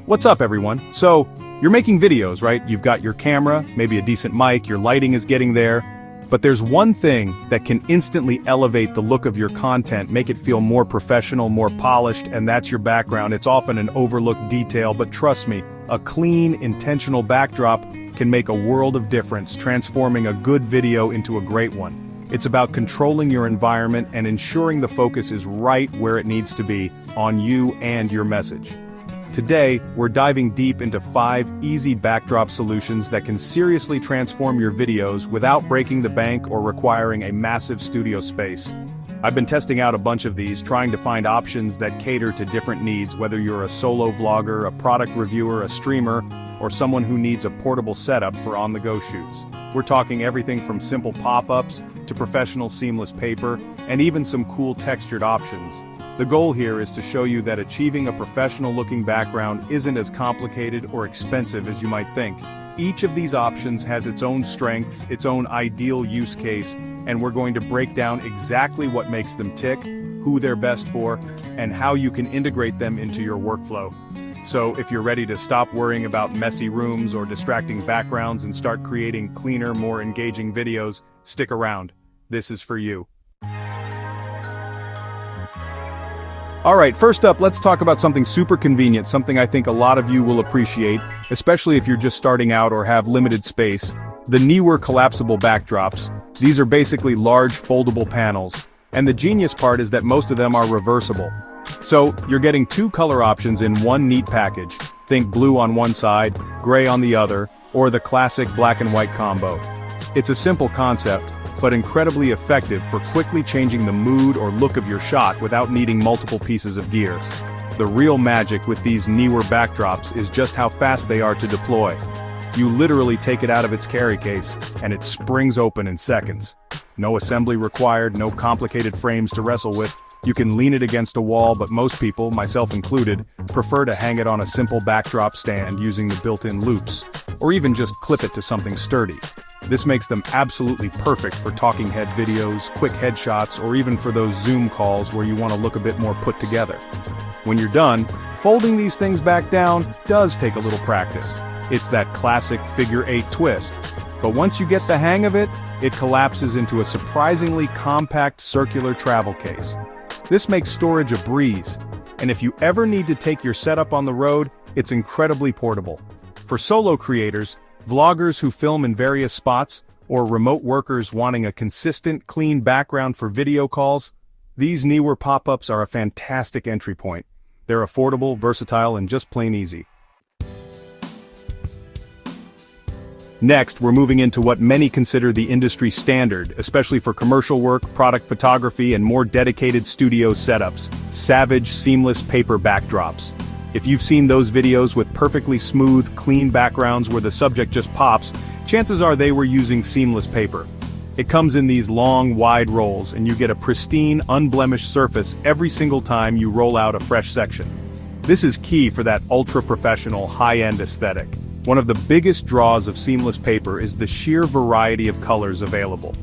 What's up, everyone? So, you're making videos, right? You've got your camera, maybe a decent mic, your lighting is getting there. But there's one thing that can instantly elevate the look of your content, make it feel more professional, more polished, and that's your background. It's often an overlooked detail, but trust me, a clean, intentional backdrop can make a world of difference, transforming a good video into a great one. It's about controlling your environment and ensuring the focus is right where it needs to be, on you and your message. Today, we're diving deep into 5 easy backdrop solutions that can seriously transform your videos without breaking the bank or requiring a massive studio space. I've been testing out a bunch of these, trying to find options that cater to different needs, whether you're a solo vlogger, a product reviewer, a streamer, or someone who needs a portable setup for on-the-go shoots. We're talking everything from simple pop-ups to professional seamless paper, and even some cool textured options. The goal here is to show you that achieving a professional-looking background isn't as complicated or expensive as you might think. Each of these options has its own strengths, its own ideal use case, and we're going to break down exactly what makes them tick, who they're best for, and how you can integrate them into your workflow. So if you're ready to stop worrying about messy rooms or distracting backgrounds and start creating cleaner, more engaging videos, stick around. This is for you. Alright, first up, let's talk about something super convenient, something I think a lot of you will appreciate, especially if you're just starting out or have limited space. The newer collapsible backdrops. These are basically large foldable panels, and the genius part is that most of them are reversible. So, you're getting 2 color options in one neat package. Think blue on one side, gray on the other, or the classic black and white combo. It's a simple concept, but incredibly effective for quickly changing the mood or look of your shot without needing multiple pieces of gear. The real magic with these newer backdrops is just how fast they are to deploy. You literally take it out of its carry case, and it springs open in seconds. No assembly required, no complicated frames to wrestle with. You can lean it against a wall, but most people, myself included, prefer to hang it on a simple backdrop stand using the built-in loops, or even just clip it to something sturdy. This makes them absolutely perfect for talking head videos, quick headshots, or even for those Zoom calls where you want to look a bit more put together. When you're done, folding these things back down does take a little practice. It's that classic figure 8 twist. But once you get the hang of it, it collapses into a surprisingly compact circular travel case. This makes storage a breeze, and if you ever need to take your setup on the road, it's incredibly portable. For solo creators, vloggers who film in various spots, or remote workers wanting a consistent, clean background for video calls, these newer pop-ups are a fantastic entry point. They're affordable, versatile, and just plain easy. Next, we're moving into what many consider the industry standard, especially for commercial work, product photography, and more dedicated studio setups: Savage seamless paper backdrops. If you've seen those videos with perfectly smooth, clean backgrounds where the subject just pops, chances are they were using seamless paper. It comes in these long, wide rolls, and you get a pristine, unblemished surface every single time you roll out a fresh section. This is key for that ultra-professional, high-end aesthetic. One of the biggest draws of seamless paper is the sheer variety of colors available.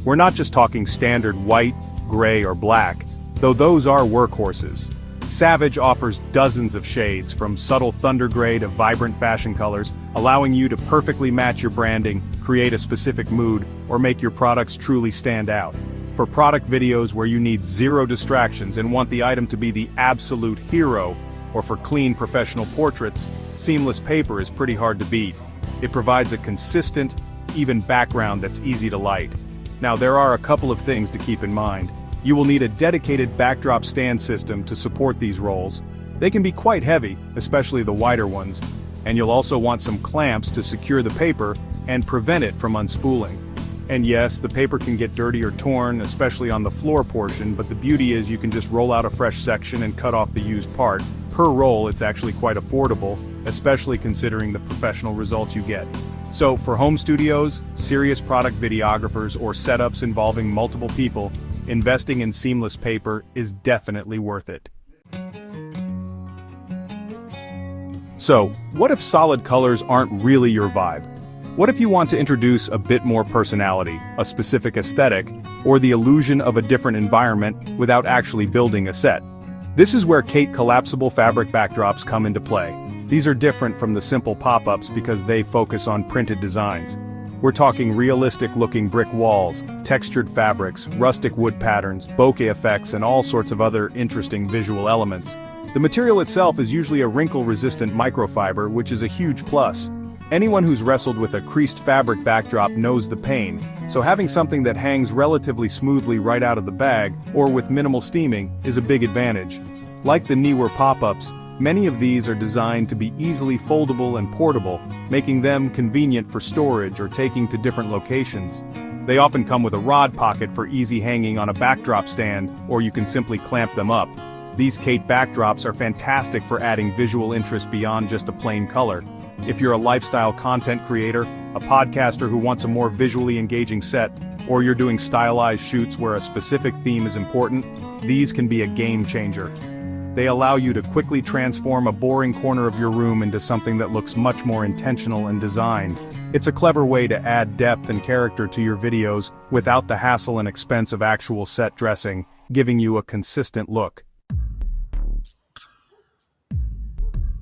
We're not just talking standard white, gray, or black, though those are workhorses. Savage offers dozens of shades, from subtle thunder gray to vibrant fashion colors, allowing you to perfectly match your branding, create a specific mood, or make your products truly stand out. For product videos where you need zero distractions and want the item to be the absolute hero, or for clean professional portraits, seamless paper is pretty hard to beat. It provides a consistent, even background that's easy to light. Now, there are a couple of things to keep in mind. You will need a dedicated backdrop stand system to support these rolls. They can be quite heavy, especially the wider ones, and you'll also want some clamps to secure the paper and prevent it from unspooling. And yes, the paper can get dirty or torn, especially on the floor portion, but the beauty is you can just roll out a fresh section and cut off the used part. Per roll, it's actually quite affordable, especially considering the professional results you get. So for home studios, serious product videographers, or setups involving multiple people, investing in seamless paper is definitely worth it. So, what if solid colors aren't really your vibe? What if you want to introduce a bit more personality, a specific aesthetic, or the illusion of a different environment without actually building a set? This is where Kate collapsible fabric backdrops come into play. These are different from the simple pop-ups because they focus on printed designs. We're talking realistic-looking brick walls, textured fabrics, rustic wood patterns, bokeh effects, and all sorts of other interesting visual elements. The material itself is usually a wrinkle-resistant microfiber, which is a huge plus. Anyone who's wrestled with a creased fabric backdrop knows the pain, so having something that hangs relatively smoothly right out of the bag, or with minimal steaming, is a big advantage. Like the newer pop-ups, many of these are designed to be easily foldable and portable, making them convenient for storage or taking to different locations. They often come with a rod pocket for easy hanging on a backdrop stand, or you can simply clamp them up. These Kate backdrops are fantastic for adding visual interest beyond just a plain color. If you're a lifestyle content creator, a podcaster who wants a more visually engaging set, or you're doing stylized shoots where a specific theme is important, these can be a game changer. They allow you to quickly transform a boring corner of your room into something that looks much more intentional and designed. It's a clever way to add depth and character to your videos without the hassle and expense of actual set dressing, giving you a consistent look.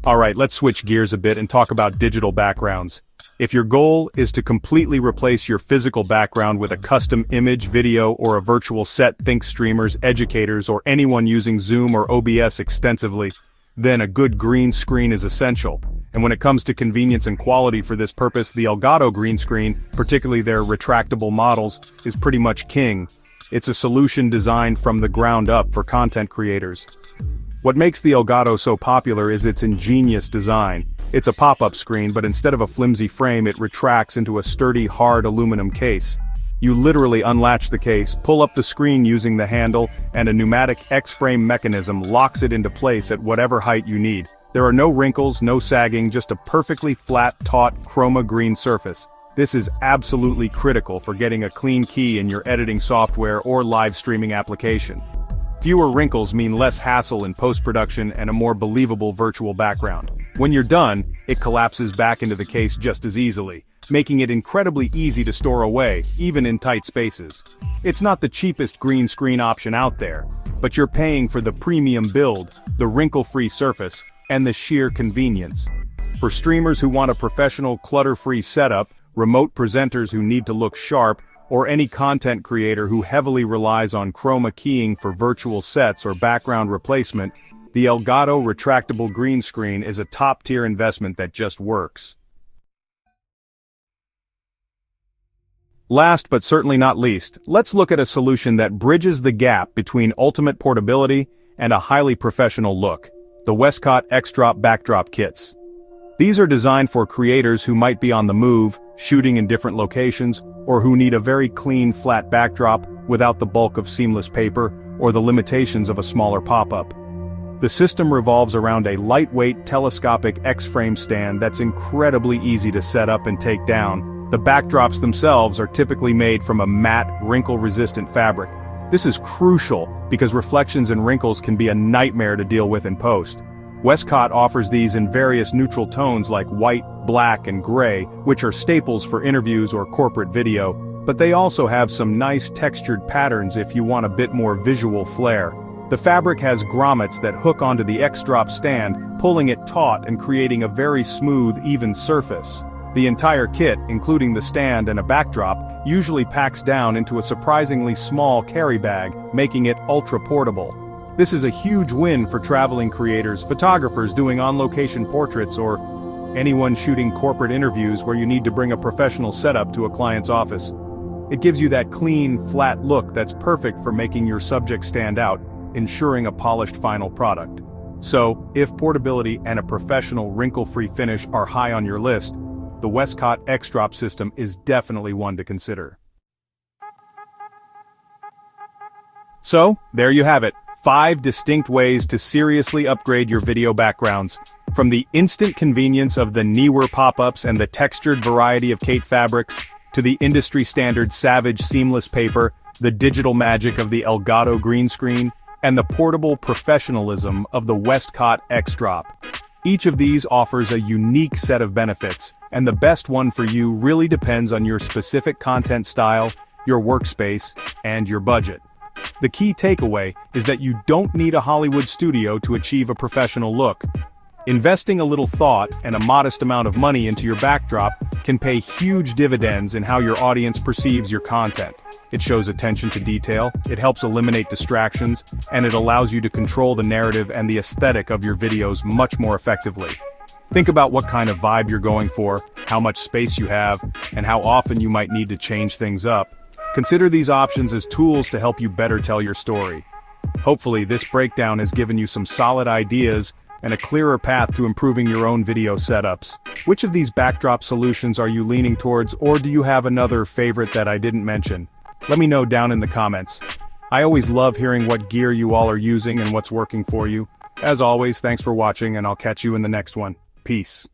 Alright, let's switch gears a bit and talk about digital backgrounds. If your goal is to completely replace your physical background with a custom image, video, or a virtual set, think streamers, educators, or anyone using Zoom or OBS extensively, then a good green screen is essential. And when it comes to convenience and quality for this purpose, the Elgato green screen, particularly their retractable models, is pretty much king. It's a solution designed from the ground up for content creators. What makes the Elgato so popular is its ingenious design. It's a pop-up screen, but instead of a flimsy frame, it retracts into a sturdy, hard aluminum case. You literally unlatch the case, pull up the screen using the handle, and a pneumatic X-frame mechanism locks it into place at whatever height you need. There are no wrinkles, no sagging, just a perfectly flat, taut, chroma green surface. This is absolutely critical for getting a clean key in your editing software or live streaming application. Fewer wrinkles mean less hassle in post-production and a more believable virtual background. When you're done, it collapses back into the case just as easily, making it incredibly easy to store away, even in tight spaces. It's not the cheapest green screen option out there, but you're paying for the premium build, the wrinkle-free surface, and the sheer convenience. For streamers who want a professional, clutter-free setup, remote presenters who need to look sharp, or any content creator who heavily relies on chroma keying for virtual sets or background replacement, the Elgato retractable green screen is a top-tier investment that just works. Last but certainly not least, let's look at a solution that bridges the gap between ultimate portability and a highly professional look: the Westcott X-Drop Backdrop Kits. These are designed for creators who might be on the move, shooting in different locations, or who need a very clean, flat backdrop without the bulk of seamless paper or the limitations of a smaller pop-up. The system revolves around a lightweight, telescopic X-frame stand that's incredibly easy to set up and take down. The backdrops themselves are typically made from a matte, wrinkle-resistant fabric. This is crucial because reflections and wrinkles can be a nightmare to deal with in post. Westcott offers these in various neutral tones like white, black, and gray, which are staples for interviews or corporate video, but they also have some nice textured patterns if you want a bit more visual flair. The fabric has grommets that hook onto the X-Drop stand, pulling it taut and creating a very smooth, even surface. The entire kit, including the stand and a backdrop, usually packs down into a surprisingly small carry bag, making it ultra-portable. This is a huge win for traveling creators, photographers doing on-location portraits, or anyone shooting corporate interviews where you need to bring a professional setup to a client's office. It gives you that clean, flat look that's perfect for making your subject stand out, ensuring a polished final product. So, if portability and a professional wrinkle-free finish are high on your list, the Westcott X-Drop system is definitely one to consider. So, there you have it. 5 distinct ways to seriously upgrade your video backgrounds. From the instant convenience of the newer pop-ups and the textured variety of Kate fabrics, to the industry-standard Savage seamless paper, the digital magic of the Elgato green screen, and the portable professionalism of the Westcott X-Drop. Each of these offers a unique set of benefits, and the best one for you really depends on your specific content style, your workspace, and your budget. The key takeaway is that you don't need a Hollywood studio to achieve a professional look. Investing a little thought and a modest amount of money into your backdrop can pay huge dividends in how your audience perceives your content. It shows attention to detail, it helps eliminate distractions, and it allows you to control the narrative and the aesthetic of your videos much more effectively. Think about what kind of vibe you're going for, how much space you have, and how often you might need to change things up. Consider these options as tools to help you better tell your story. Hopefully, this breakdown has given you some solid ideas and a clearer path to improving your own video setups. Which of these backdrop solutions are you leaning towards, or do you have another favorite that I didn't mention? Let me know down in the comments. I always love hearing what gear you all are using and what's working for you. As always, thanks for watching, and I'll catch you in the next one. Peace.